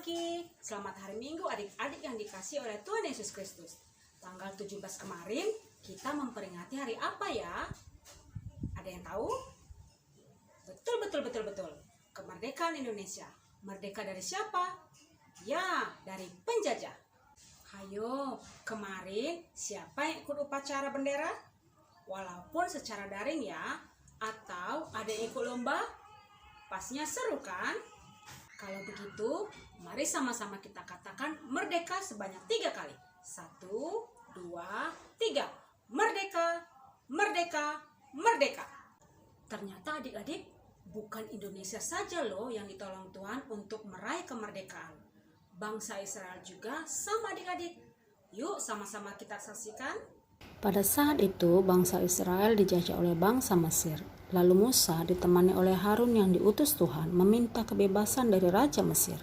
pagi, selamat hari Minggu adik-adik yang dikasih oleh Tuhan Yesus Kristus. Tanggal 17 kemarin kita memperingati hari apa ya? Ada yang tahu? Betul. Kemerdekaan Indonesia. Merdeka dari siapa? Ya, dari penjajah. Hayo, kemarin siapa yang ikut upacara bendera? Walaupun secara daring ya, atau ada yang ikut lomba? Pastinya seru kan? Kalau begitu, mari sama-sama kita katakan merdeka sebanyak 3 kali. 1, 2, 3. Merdeka, merdeka, merdeka. Ternyata adik-adik, bukan Indonesia saja loh yang ditolong Tuhan untuk meraih kemerdekaan. Bangsa Israel juga sama adik-adik. Yuk sama-sama kita saksikan. Pada saat itu, bangsa Israel dijajah oleh bangsa Mesir. Lalu Musa ditemani oleh Harun yang diutus Tuhan meminta kebebasan dari Raja Mesir.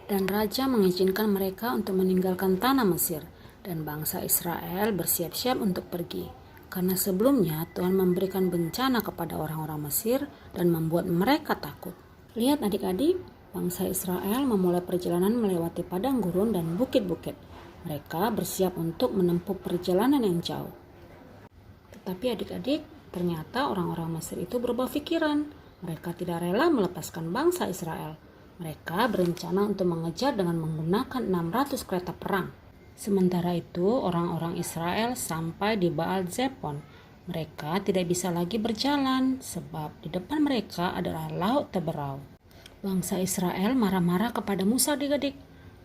Dan Raja mengizinkan mereka untuk meninggalkan tanah Mesir. Dan bangsa Israel bersiap-siap untuk pergi. Karena sebelumnya Tuhan memberikan bencana kepada orang-orang Mesir dan membuat mereka takut. Lihat adik-adik, bangsa Israel memulai perjalanan melewati padang gurun dan bukit-bukit. Mereka bersiap untuk menempuh perjalanan yang jauh. Tetapi adik-adik, ternyata orang-orang Mesir itu berubah pikiran. Mereka tidak rela melepaskan bangsa Israel. Mereka berencana untuk mengejar dengan menggunakan 600 kereta perang. Sementara itu, orang-orang Israel sampai di Baal Zefon. Mereka tidak bisa lagi berjalan sebab di depan mereka adalah laut Teberau. Bangsa Israel marah-marah kepada Musa adik-adik.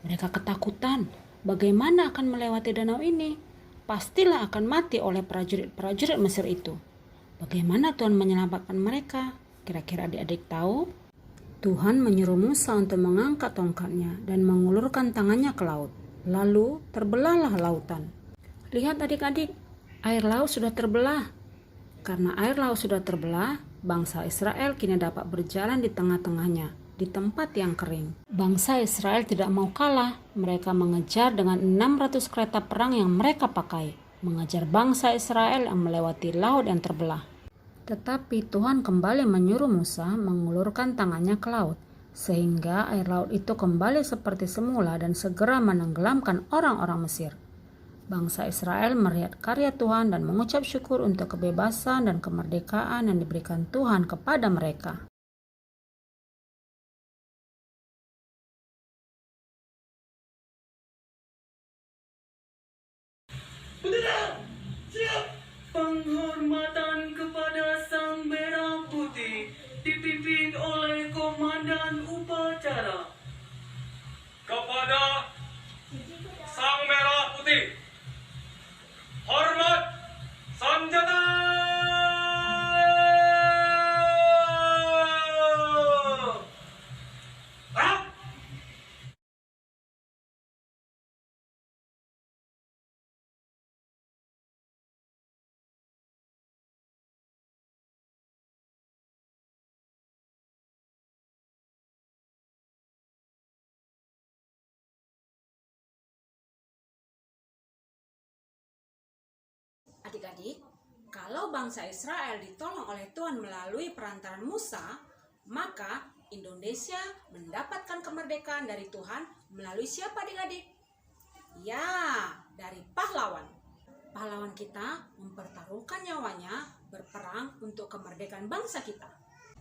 Mereka ketakutan. Bagaimana akan melewati danau ini? Pastilah akan mati oleh prajurit-prajurit Mesir itu. Bagaimana Tuhan menyelamatkan mereka? Kira-kira adik-adik tahu? Tuhan menyuruh Musa untuk mengangkat tongkatnya dan mengulurkan tangannya ke laut. Lalu terbelahlah lautan. Lihat adik-adik, air laut sudah terbelah. Karena air laut sudah terbelah, bangsa Israel kini dapat berjalan di tengah-tengahnya, di tempat yang kering. Bangsa Israel tidak mau kalah. Mereka mengejar dengan 600 kereta perang yang mereka pakai. Mengejar bangsa Israel yang melewati laut yang terbelah. Tetapi Tuhan kembali menyuruh Musa mengulurkan tangannya ke laut, sehingga air laut itu kembali seperti semula dan segera menenggelamkan orang-orang Mesir. Bangsa Israel melihat karya Tuhan dan mengucap syukur untuk kebebasan dan kemerdekaan yang diberikan Tuhan kepada mereka. Bendera, siap! Penghormatan kepada Sang Merah Putih dipimpin oleh Komandan Upacara. Kepada Sang Merah Putih, hormat senjata! Perang! Adik-adik, kalau bangsa Israel ditolong oleh Tuhan melalui perantaran Musa, maka Indonesia mendapatkan kemerdekaan dari Tuhan melalui siapa adik-adik? Ya, dari pahlawan. Pahlawan kita mempertaruhkan nyawanya berperang untuk kemerdekaan bangsa kita.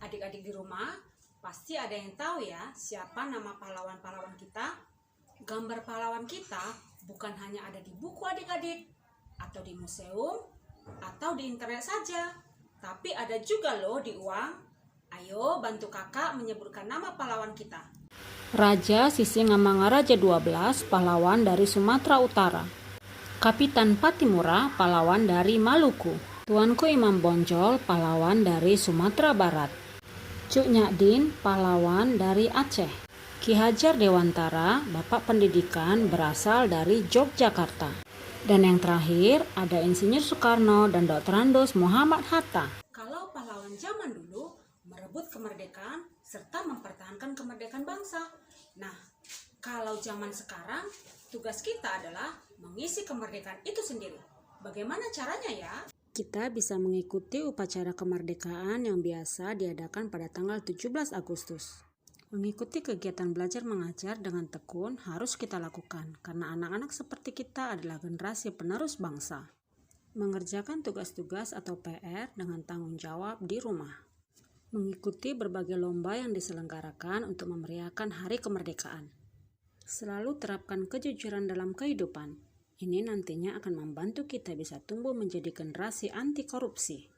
Adik-adik di rumah pasti ada yang tahu ya siapa nama pahlawan-pahlawan kita. Gambar pahlawan kita bukan hanya ada di buku adik-adik, atau di museum, atau di internet saja, tapi ada juga loh di uang. Ayo bantu kakak menyebutkan nama pahlawan kita. Raja Sisingamangaraja 12, pahlawan dari Sumatera Utara. Kapitan Patimura, pahlawan dari Maluku. Tuanku Imam Bonjol, pahlawan dari Sumatera Barat. Cuk Nyadin, pahlawan dari Aceh. Ki Hajar Dewantara, Bapak Pendidikan, berasal dari Yogyakarta. Dan yang terakhir ada Insinyur Soekarno dan Dr. Andos Muhammad Hatta. Kalau pahlawan zaman dulu merebut kemerdekaan serta mempertahankan kemerdekaan bangsa. Nah, kalau zaman sekarang tugas kita adalah mengisi kemerdekaan itu sendiri. Bagaimana caranya ya? Kita bisa mengikuti upacara kemerdekaan yang biasa diadakan pada tanggal 17 Agustus. Mengikuti kegiatan belajar mengajar dengan tekun harus kita lakukan karena anak-anak seperti kita adalah generasi penerus bangsa. Mengerjakan tugas-tugas atau PR dengan tanggung jawab di rumah. Mengikuti berbagai lomba yang diselenggarakan untuk memeriahkan Hari Kemerdekaan. Selalu terapkan kejujuran dalam kehidupan. Ini nantinya akan membantu kita bisa tumbuh menjadi generasi anti korupsi.